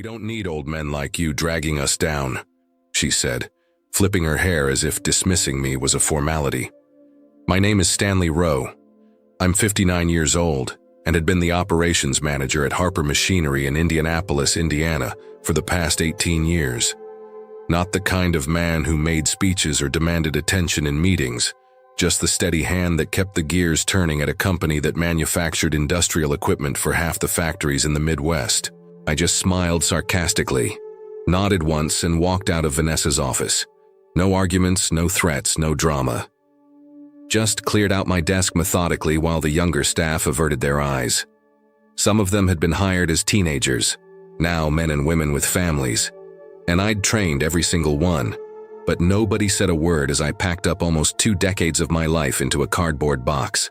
"We don't need old men like you dragging us down," she said, flipping her hair as if dismissing me was a formality. "My name is Stanley Rowe. I'm 59 years old and had been the operations manager at Harper Machinery in Indianapolis, Indiana, for the past 18 years. Not the kind of man who made speeches or demanded attention in meetings, just the steady hand that kept the gears turning at a company that manufactured industrial equipment for half the factories in the Midwest." I just smiled sarcastically, nodded once, and walked out of Vanessa's office. No arguments, no threats, no drama. Just cleared out my desk methodically while the younger staff averted their eyes. Some of them had been hired as teenagers, now men and women with families, and I'd trained every single one, but nobody said a word as I packed up almost 2 decades of my life into a cardboard box.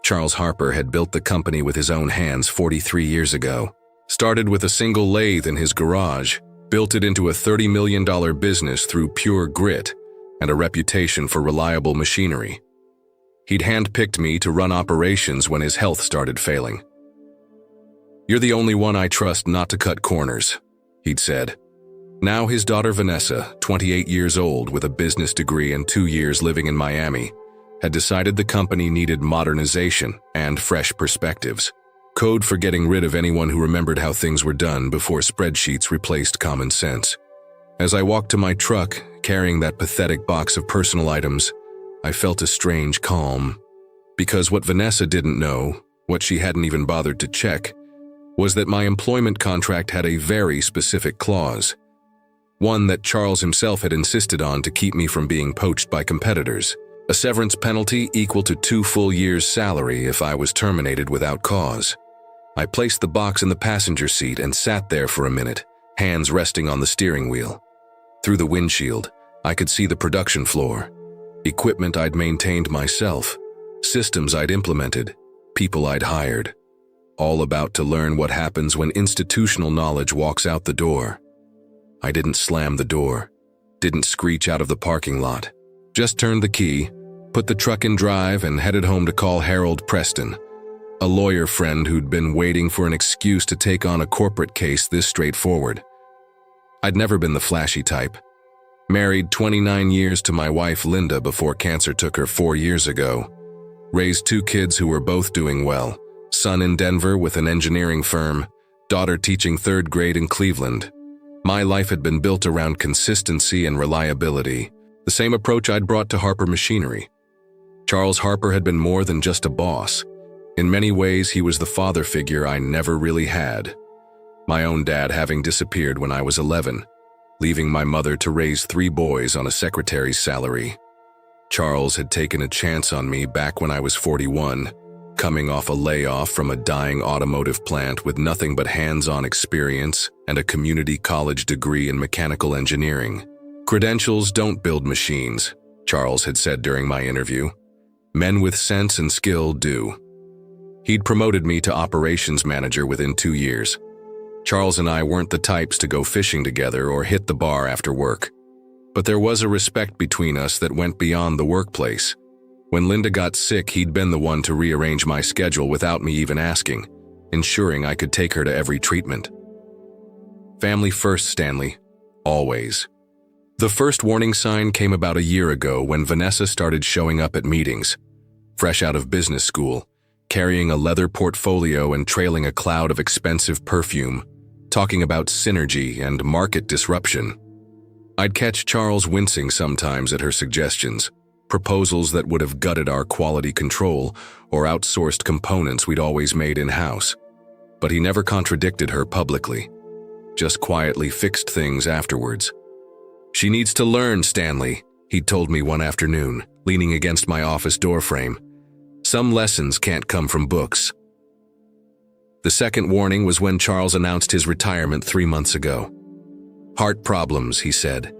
Charles Harper had built the company with his own hands 43 years ago. Started with a single lathe in his garage, built it into a $30 million business through pure grit and a reputation for reliable machinery. He'd handpicked me to run operations when his health started failing. "You're the only one I trust not to cut corners," he'd said. Now his daughter Vanessa, 28 years old with a business degree and 2 years living in Miami, had decided the company needed modernization and fresh perspectives. Code for getting rid of anyone who remembered how things were done before spreadsheets replaced common sense. As I walked to my truck, carrying that pathetic box of personal items, I felt a strange calm. Because what Vanessa didn't know, what she hadn't even bothered to check, was that my employment contract had a very specific clause. One that Charles himself had insisted on to keep me from being poached by competitors. A severance penalty equal to 2 full years' salary if I was terminated without cause. I placed the box in the passenger seat and sat there for a minute, hands resting on the steering wheel. Through the windshield, I could see the production floor. Equipment I'd maintained myself, systems I'd implemented, people I'd hired. All about to learn what happens when institutional knowledge walks out the door. I didn't slam the door, didn't screech out of the parking lot. Just turned the key, put the truck in drive, and headed home to call Harold Preston, a lawyer friend who'd been waiting for an excuse to take on a corporate case this straightforward. I'd never been the flashy type. Married 29 years to my wife Linda before cancer took her 4 years ago. Raised 2 kids who were both doing well, son in Denver with an engineering firm, daughter teaching 3rd grade in Cleveland. My life had been built around consistency and reliability, the same approach I'd brought to Harper Machinery. Charles Harper had been more than just a boss. In many ways, he was the father figure I never really had. My own dad having disappeared when I was 11, leaving my mother to raise 3 boys on a secretary's salary. Charles had taken a chance on me back when I was 41, coming off a layoff from a dying automotive plant with nothing but hands-on experience and a community college degree in mechanical engineering. "Credentials don't build machines," Charles had said during my interview. "Men with sense and skill do." He'd promoted me to operations manager within 2 years. Charles and I weren't the types to go fishing together or hit the bar after work. But there was a respect between us that went beyond the workplace. When Linda got sick, he'd been the one to rearrange my schedule without me even asking, ensuring I could take her to every treatment. Family first, Stanley. Always. The first warning sign came about a year ago when Vanessa started showing up at meetings, fresh out of business school, carrying a leather portfolio and trailing a cloud of expensive perfume, talking about synergy and market disruption. I'd catch Charles wincing sometimes at her suggestions, proposals that would have gutted our quality control or outsourced components we'd always made in-house. But he never contradicted her publicly, just quietly fixed things afterwards. "She needs to learn, Stanley," he'd told me one afternoon, leaning against my office doorframe. "Some lessons can't come from books." The second warning was when Charles announced his retirement 3 months ago. "Heart problems," he said,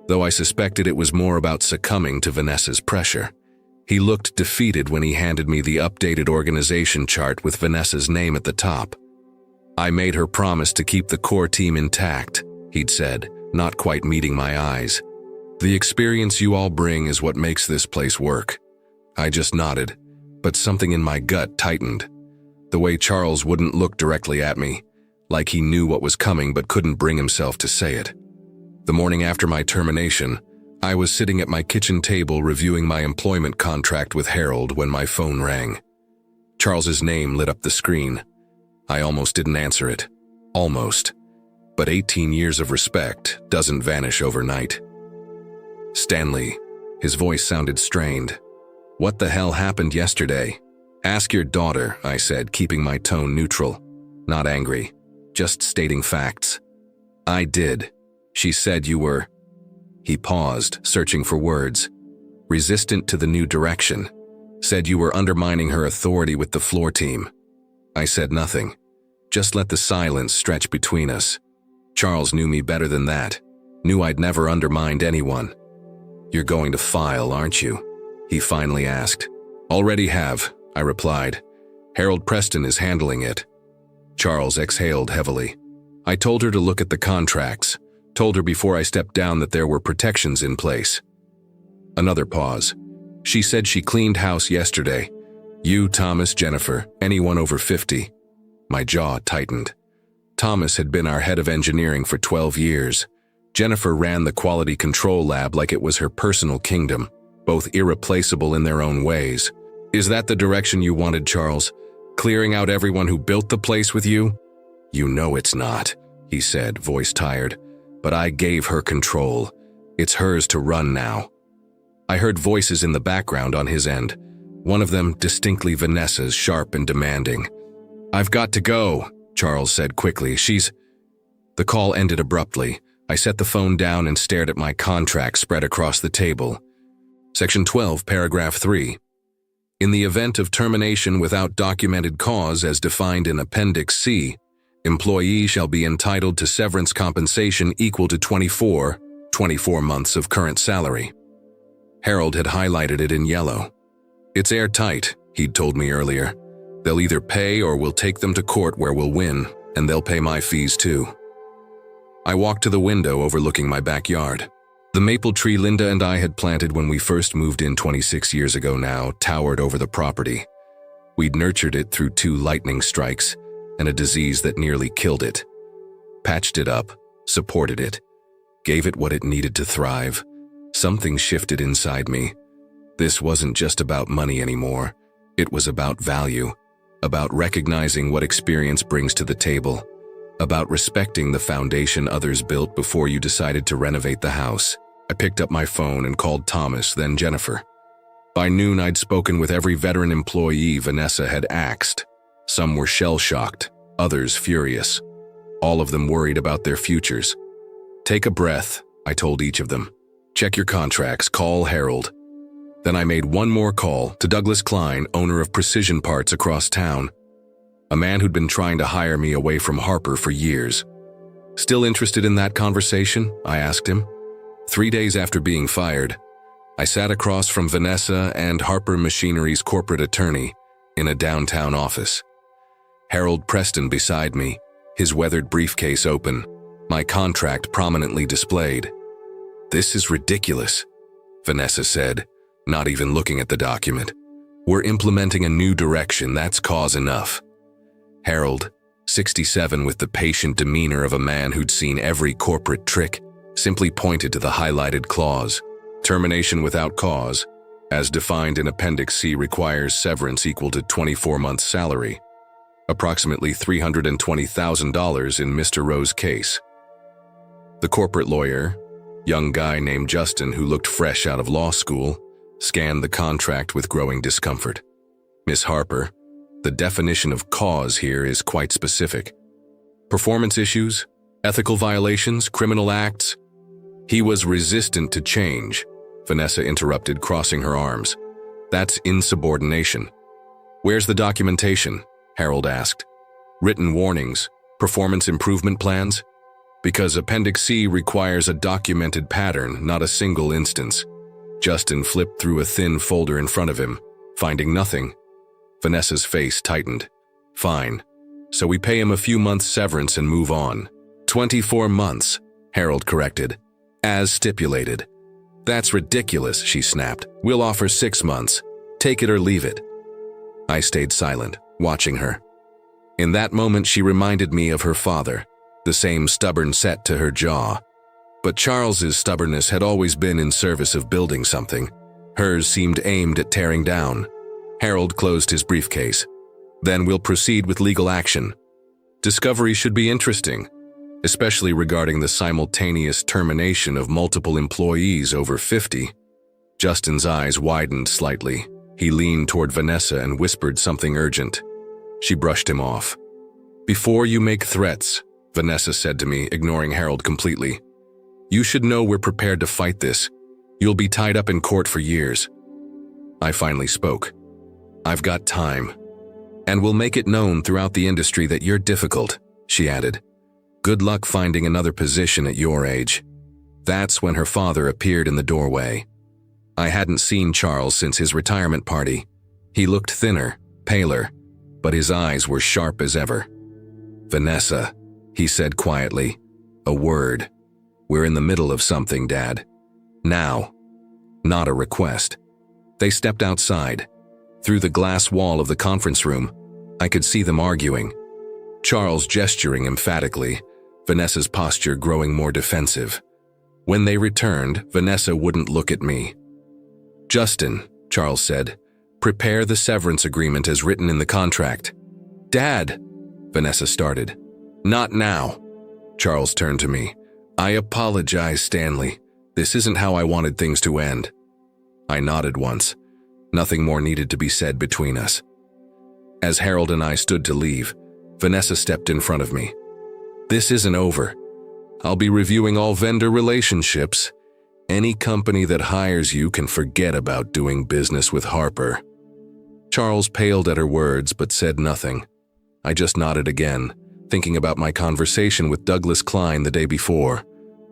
though I suspected it was more about succumbing to Vanessa's pressure. He looked defeated when he handed me the updated organization chart with Vanessa's name at the top. "I made her promise to keep the core team intact," he'd said, not quite meeting my eyes. "The experience you all bring is what makes this place work." I just nodded, but something in my gut tightened. The way Charles wouldn't look directly at me, like he knew what was coming but couldn't bring himself to say it. The morning after my termination, I was sitting at my kitchen table reviewing my employment contract with Harold when my phone rang. Charles's name lit up the screen. I almost didn't answer it. Almost. But 18 years of respect doesn't vanish overnight. Stanley. His voice sounded strained. What the hell happened yesterday? Ask your daughter, I said, keeping my tone neutral. Not angry. Just stating facts. I did. She said you were... He paused, searching for words. Resistant to the new direction. Said you were undermining her authority with the floor team. I said nothing. Just let the silence stretch between us. Charles knew me better than that. Knew I'd never undermined anyone. You're going to file, aren't you? He finally asked. Already have, I replied. Harold Preston is handling it. Charles exhaled heavily. I told her to look at the contracts. Told her before I stepped down that there were protections in place. Another pause. She said she cleaned house yesterday. You, Thomas, Jennifer, anyone over 50. My jaw tightened. Thomas had been our head of engineering for 12 years. Jennifer ran the quality control lab like it was her personal kingdom, both irreplaceable in their own ways. Is that the direction you wanted, Charles? Clearing out everyone who built the place with you? You know it's not, he said, voice tired. But I gave her control. It's hers to run now. I heard voices in the background on his end. One of them distinctly Vanessa's, sharp and demanding. I've got to go, Charles said quickly. The call ended abruptly. I set the phone down and stared at my contract spread across the table. Section 12, paragraph 3. In the event of termination without documented cause as defined in Appendix C, employee shall be entitled to severance compensation equal to 24 months of current salary. Harold had highlighted it in yellow. It's airtight, he'd told me earlier. They'll either pay or we'll take them to court where we'll win, and they'll pay my fees too. I walked to the window overlooking my backyard. The maple tree Linda and I had planted when we first moved in 26 years ago now towered over the property. We'd nurtured it through 2 lightning strikes and a disease that nearly killed it. Patched it up, supported it, gave it what it needed to thrive. Something shifted inside me. This wasn't just about money anymore. It was about value, about recognizing what experience brings to the table, about respecting the foundation others built before you decided to renovate the house. I picked up my phone and called Thomas, then Jennifer. By noon, I'd spoken with every veteran employee Vanessa had axed. Some were shell-shocked, others furious. All of them worried about their futures. Take a breath, I told each of them. Check your contracts, call Harold. Then I made one more call to Douglas Klein, owner of Precision Parts across town. A man who'd been trying to hire me away from Harper for years. Still interested in that conversation? I asked him. 3 days after being fired, I sat across from Vanessa and Harper Machinery's corporate attorney in a downtown office. Harold Preston beside me, his weathered briefcase open, my contract prominently displayed. This is ridiculous, Vanessa said, not even looking at the document. We're implementing a new direction, that's cause enough. Harold, 67 with the patient demeanor of a man who'd seen every corporate trick, simply pointed to the highlighted clause. Termination without cause, as defined in Appendix C, requires severance equal to 24 months' salary. Approximately $320,000 in Mr. Rowe's case. The corporate lawyer, young guy named Justin who looked fresh out of law school, scanned the contract with growing discomfort. Miss Harper, the definition of cause here is quite specific. Performance issues, ethical violations, criminal acts. He was resistant to change, Vanessa interrupted, crossing her arms. That's insubordination. Where's the documentation? Harold asked. Written warnings, performance improvement plans? Because Appendix C requires a documented pattern, not a single instance. Justin flipped through a thin folder in front of him, finding nothing. Vanessa's face tightened. Fine. So we pay him a few months severance and move on. 24 months, Harold corrected. As stipulated. That's ridiculous, she snapped. We'll offer 6 months. Take it or leave it. I stayed silent, watching her. In that moment, she reminded me of her father, the same stubborn set to her jaw. But Charles's stubbornness had always been in service of building something. Hers seemed aimed at tearing down. Harold closed his briefcase. Then we'll proceed with legal action. Discovery should be interesting, especially regarding the simultaneous termination of multiple employees over 50. Justin's eyes widened slightly. He leaned toward Vanessa and whispered something urgent. She brushed him off. "Before you make threats," Vanessa said to me, ignoring Harold completely, "you should know we're prepared to fight this. You'll be tied up in court for years." I finally spoke. "I've got time. And we'll make it known throughout the industry that you're difficult," she added. "Good luck finding another position at your age." That's when her father appeared in the doorway. I hadn't seen Charles since his retirement party. He looked thinner, paler, but his eyes were sharp as ever. "Vanessa," he said quietly, "a word. We're in the middle of something, Dad. Now. Not a request." They stepped outside. Through the glass wall of the conference room, I could see them arguing. Charles gesturing emphatically, Vanessa's posture growing more defensive. When they returned, Vanessa wouldn't look at me. "Justin," Charles said, "prepare the severance agreement as written in the contract." "Dad," Vanessa started. "Not now." Charles turned to me. "I apologize, Stanley. This isn't how I wanted things to end." I nodded once. Nothing more needed to be said between us. As Harold and I stood to leave, Vanessa stepped in front of me. "This isn't over. I'll be reviewing all vendor relationships. Any company that hires you can forget about doing business with Harper." Charles paled at her words but said nothing. I just nodded again, thinking about my conversation with Douglas Klein the day before,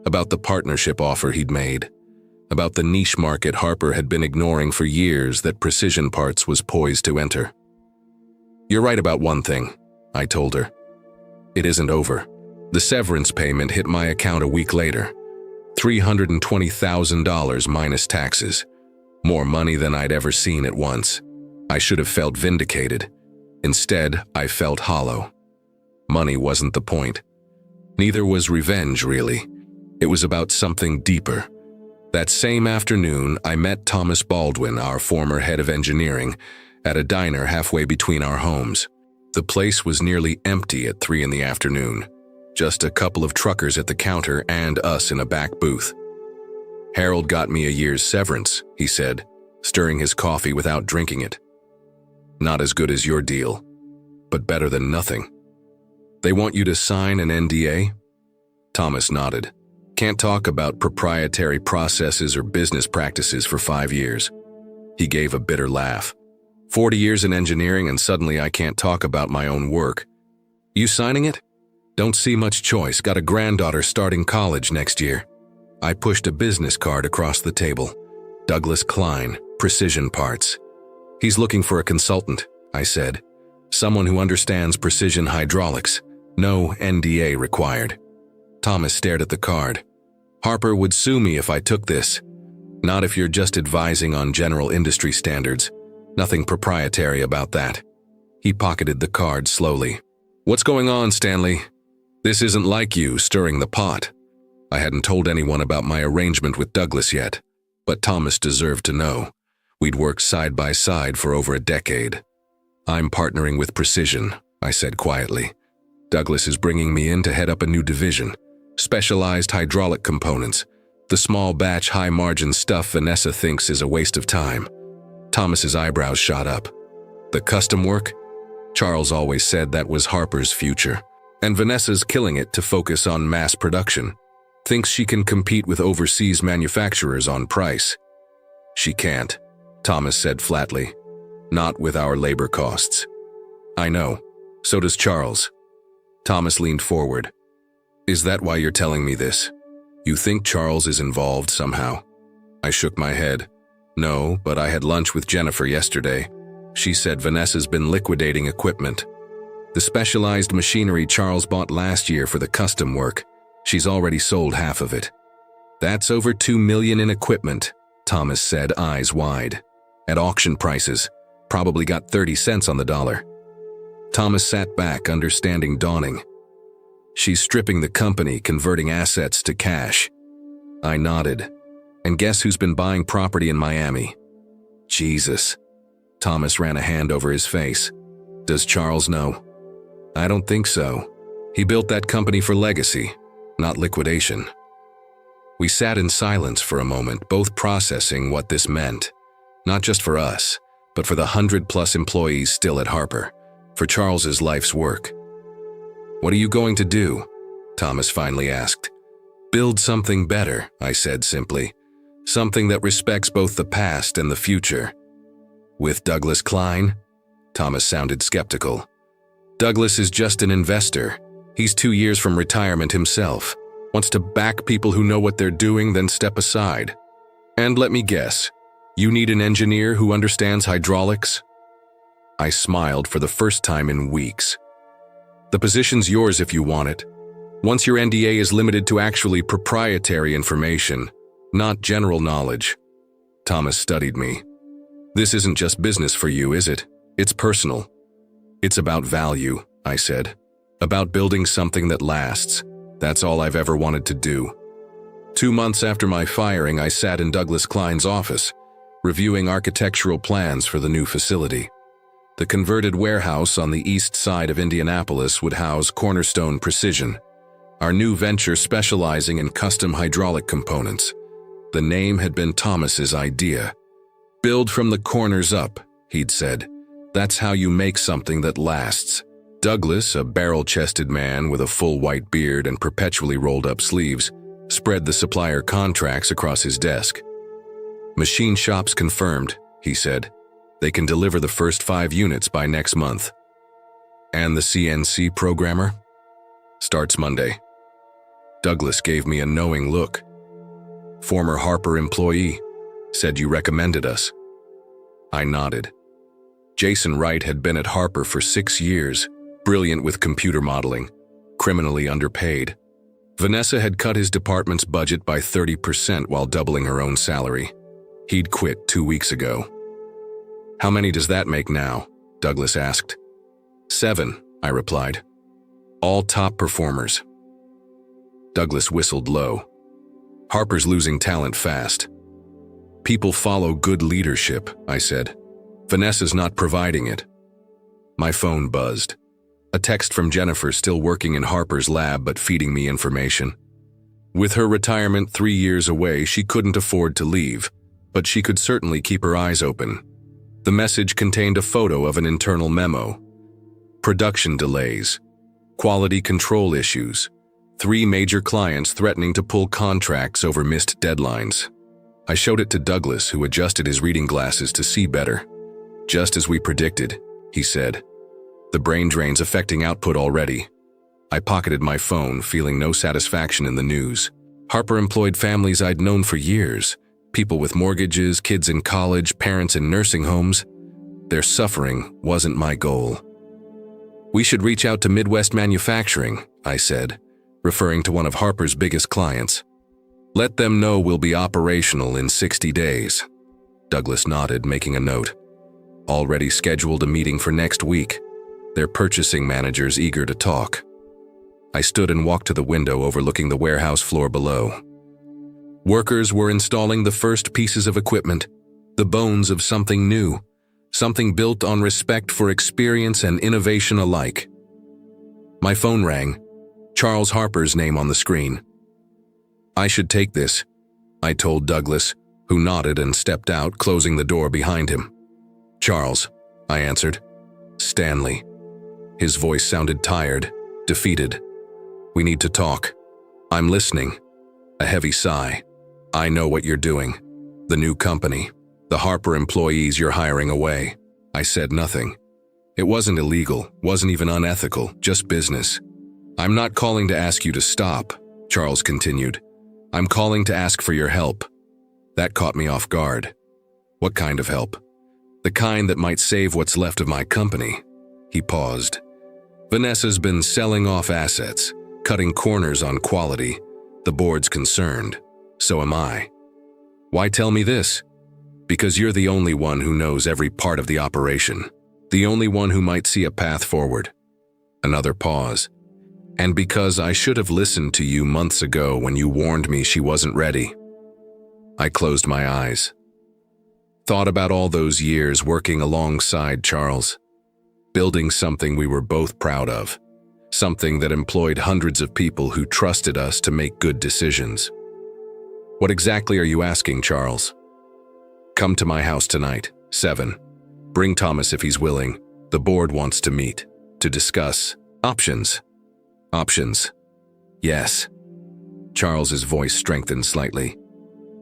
about the partnership offer he'd made, about the niche market Harper had been ignoring for years that Precision Parts was poised to enter. "You're right about one thing," I told her. "It isn't over." The severance payment hit my account a week later. $320,000 minus taxes. More money than I'd ever seen at once. I should have felt vindicated. Instead, I felt hollow. Money wasn't the point. Neither was revenge, really. It was about something deeper. That same afternoon, I met Thomas Baldwin, our former head of engineering, at a diner halfway between our homes. The place was nearly empty at 3 in the afternoon. Just a couple of truckers at the counter and us in a back booth. "Harold got me a year's severance," he said, stirring his coffee without drinking it. "Not as good as your deal, but better than nothing." "They want you to sign an NDA?" Thomas nodded. "Can't talk about proprietary processes or business practices for 5 years. He gave a bitter laugh. 40 years in engineering and suddenly I can't talk about my own work. "You signing it?" "Don't see much choice. Got a granddaughter starting college next year." I pushed a business card across the table. "Douglas Klein, Precision Parts." "He's looking for a consultant," I said. "Someone who understands precision hydraulics. No NDA required." Thomas stared at the card. "Harper would sue me if I took this. Not if you're just advising on general industry standards. Nothing proprietary about that." He pocketed the card slowly. "What's going on, Stanley? This isn't like you stirring the pot." I hadn't told anyone about my arrangement with Douglas yet, but Thomas deserved to know. We'd worked side by side for over a decade. "I'm partnering with Precision," I said quietly. "Douglas is bringing me in to head up a new division. Specialized hydraulic components. The small batch high-margin stuff Vanessa thinks is a waste of time." Thomas's eyebrows shot up. "The custom work? Charles always said that was Harper's future. And Vanessa's killing it to focus on mass production. Thinks she can compete with overseas manufacturers on price." "She can't," Thomas said flatly. "Not with our labor costs." "I know. So does Charles." Thomas leaned forward. "Is that why you're telling me this? You think Charles is involved somehow?" I shook my head. "No, but I had lunch with Jennifer yesterday. She said Vanessa's been liquidating equipment. The specialized machinery Charles bought last year for the custom work, she's already sold half of it." "That's over $2 million in equipment," Thomas said, eyes wide. "At auction prices, probably got 30 cents on the dollar." Thomas sat back, understanding dawning. She's stripping the company, converting assets to cash. I nodded. And guess who's been buying property in Miami? Jesus. Thomas ran a hand over his face. Does Charles know? I don't think so. He built that company for legacy, not liquidation. We sat in silence for a moment, both processing what this meant. Not just for us, but for the 100+ employees still at Harper, for Charles's life's work. What are you going to do? Thomas finally asked. Build something better, I said simply. Something that respects both the past and the future. With Douglas Klein? Thomas sounded skeptical. Douglas is just an investor. He's 2 years from retirement himself. Wants to back people who know what they're doing, then step aside. And let me guess, you need an engineer who understands hydraulics? I smiled for the first time in weeks. The position's yours if you want it. Once your NDA is limited to actually proprietary information, not general knowledge. Thomas studied me. This isn't just business for you, is it? It's personal. It's about value, I said. About building something that lasts. That's all I've ever wanted to do. 2 months after my firing, I sat in Douglas Klein's office, reviewing architectural plans for the new facility. The converted warehouse on the east side of Indianapolis would house Cornerstone Precision, our new venture specializing in custom hydraulic components. The name had been Thomas's idea. Build from the corners up, he'd said. That's how you make something that lasts. Douglas, a barrel-chested man with a full white beard and perpetually rolled-up sleeves, spread the supplier contracts across his desk. Machine shops confirmed, he said. They can deliver the first 5 units by next month. And the CNC programmer? Starts Monday. Douglas gave me a knowing look. Former Harper employee, said you recommended us. I nodded. Jason Wright had been at Harper for 6 years, brilliant with computer modeling, criminally underpaid. Vanessa had cut his department's budget by 30% while doubling her own salary. He'd quit 2 weeks ago. How many does that make now? Douglas asked. 7, I replied. All top performers. Douglas whistled low. Harper's losing talent fast. People follow good leadership, I said. Vanessa's not providing it. My phone buzzed. A text from Jennifer, still working in Harper's lab but feeding me information. With her retirement 3 years away, she couldn't afford to leave, but she could certainly keep her eyes open. The message contained a photo of an internal memo. Production delays. Quality control issues. 3 major clients threatening to pull contracts over missed deadlines. I showed it to Douglas, who adjusted his reading glasses to see better. Just as we predicted, he said. The brain drain's affecting output already. I pocketed my phone, feeling no satisfaction in the news. Harper employed families I'd known for years. People with mortgages, kids in college, parents in nursing homes. Their suffering wasn't my goal. We should reach out to Midwest Manufacturing, I said, referring to one of Harper's biggest clients. Let them know we'll be operational in 60 days. Douglas nodded, making a note. Already scheduled a meeting for next week. Their purchasing manager's eager to talk. I stood and walked to the window overlooking the warehouse floor below. Workers were installing the first pieces of equipment, the bones of something new, something built on respect for experience and innovation alike. My phone rang, Charles Harper's name on the screen. I should take this, I told Douglas, who nodded and stepped out, closing the door behind him. Charles, I answered. Stanley. His voice sounded tired, defeated. We need to talk. I'm listening. A heavy sigh. I know what you're doing. The new company. The Harper employees you're hiring away. I said nothing. It wasn't illegal, wasn't even unethical, just business. I'm not calling to ask you to stop, Charles continued. I'm calling to ask for your help. That caught me off guard. What kind of help? The kind that might save what's left of my company. He paused. Vanessa's been selling off assets, cutting corners on quality. The board's concerned. So am I. Why tell me this? Because you're the only one who knows every part of the operation. The only one who might see a path forward. Another pause. And because I should have listened to you months ago when you warned me she wasn't ready. I closed my eyes. Thought about all those years working alongside Charles. Building something we were both proud of. Something that employed hundreds of people who trusted us to make good decisions. What exactly are you asking, Charles? Come to my house tonight, 7. Bring Thomas if he's willing. The board wants to meet, to discuss options. Options. Yes. Charles's voice strengthened slightly.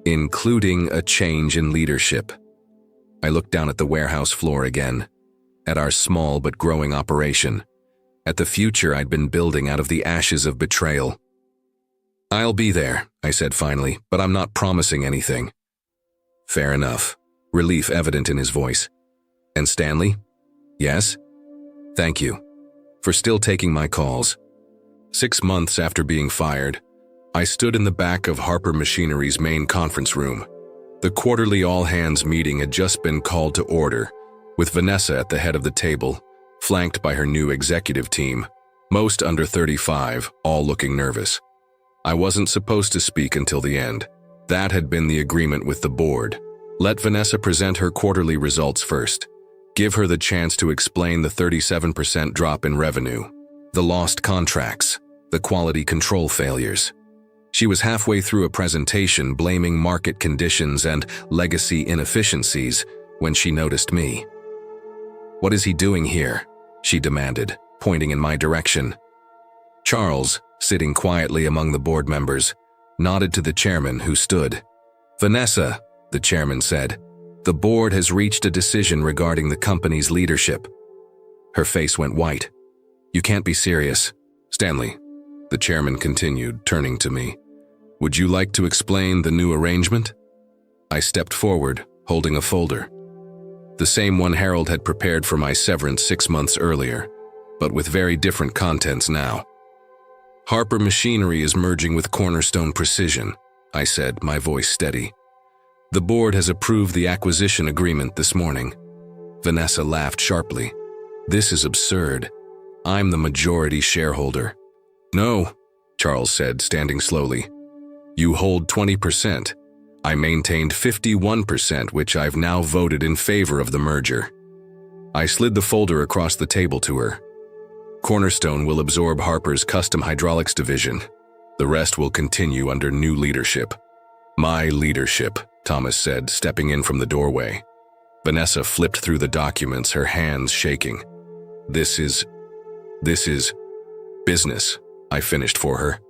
Including a change in leadership. I looked down at the warehouse floor again, at our small but growing operation, at the future I'd been building out of the ashes of betrayal. I'll be there, I said finally, but I'm not promising anything. Fair enough. Relief evident in his voice. And Stanley? Yes? Thank you. For still taking my calls. 6 months after being fired, I stood in the back of Harper Machinery's main conference room. The quarterly all-hands meeting had just been called to order, with Vanessa at the head of the table, flanked by her new executive team, most under 35, all looking nervous. I wasn't supposed to speak until the end. That had been the agreement with the board. Let Vanessa present her quarterly results first. Give her the chance to explain the 37% drop in revenue, the lost contracts, the quality control failures. She was halfway through a presentation blaming market conditions and legacy inefficiencies when she noticed me. "What is he doing here?" she demanded, pointing in my direction. Charles, sitting quietly among the board members, nodded to the chairman who stood. "Vanessa," the chairman said, "the board has reached a decision regarding the company's leadership." Her face went white. "You can't be serious." "Stanley," the chairman continued, turning to me, "would you like to explain the new arrangement?" I stepped forward, holding a folder. The same one Harold had prepared for my severance 6 months earlier, but with very different contents now. "Harper Machinery is merging with Cornerstone Precision," I said, my voice steady. "The board has approved the acquisition agreement this morning." Vanessa laughed sharply. "This is absurd. I'm the majority shareholder." "No," Charles said, standing slowly. "You hold 20%. I maintained 51%, which I've now voted in favor of the merger." I slid the folder across the table to her. "Cornerstone will absorb Harper's custom hydraulics division. The rest will continue under new leadership." "My leadership," Thomas said, stepping in from the doorway. Vanessa flipped through the documents, her hands shaking. This is business," I finished for her.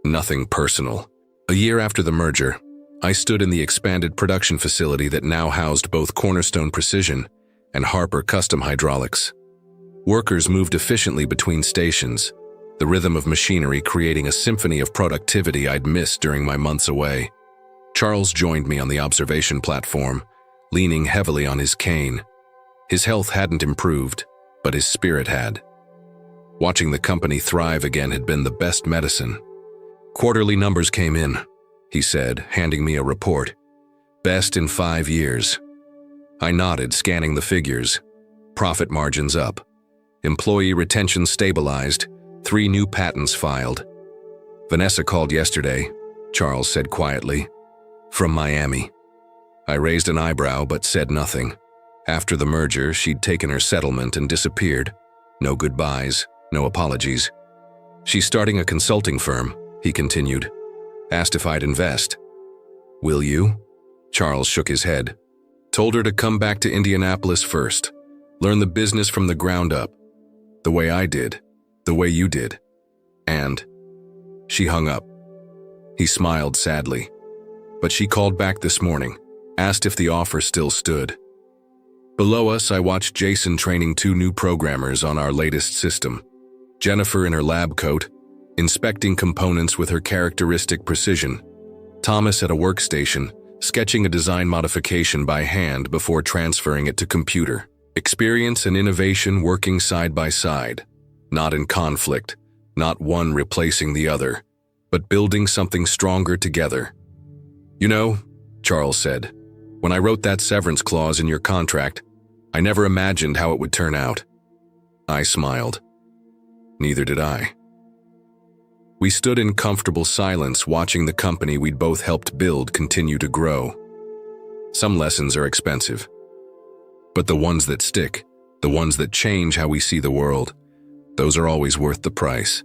"Nothing personal." A year after the merger, I stood in the expanded production facility that now housed both Cornerstone Precision and Harper Custom Hydraulics. Workers moved efficiently between stations, the rhythm of machinery creating a symphony of productivity I'd missed during my months away. Charles joined me on the observation platform, leaning heavily on his cane. His health hadn't improved, but his spirit had. Watching the company thrive again had been the best medicine. "Quarterly numbers came in," he said, handing me a report. "Best in 5 years." I nodded, scanning the figures. Profit margins up. Employee retention stabilized. 3 new patents filed. "Vanessa called yesterday," Charles said quietly. "From Miami." I raised an eyebrow but said nothing. After the merger, she'd taken her settlement and disappeared. No goodbyes, no apologies. "She's starting a consulting firm," he continued. "Asked if I'd invest." "Will you?" Charles shook his head. "Told her to come back to Indianapolis first. Learn the business from the ground up. The way I did. The way you did. And..." She hung up. He smiled sadly. But she called back this morning, asked if the offer still stood. Below us, I watched Jason training 2 new programmers on our latest system. Jennifer in her lab coat, inspecting components with her characteristic precision. Thomas at a workstation, sketching a design modification by hand before transferring it to computer. Experience and innovation working side by side, not in conflict, not one replacing the other, but building something stronger together. "You know," Charles said, "when I wrote that severance clause in your contract, I never imagined how it would turn out. I smiled. Neither did I. We stood in comfortable silence, watching the company we'd both helped build continue to grow. Some lessons are expensive, but the ones that stick, the ones that change how we see the world, those are always worth the price.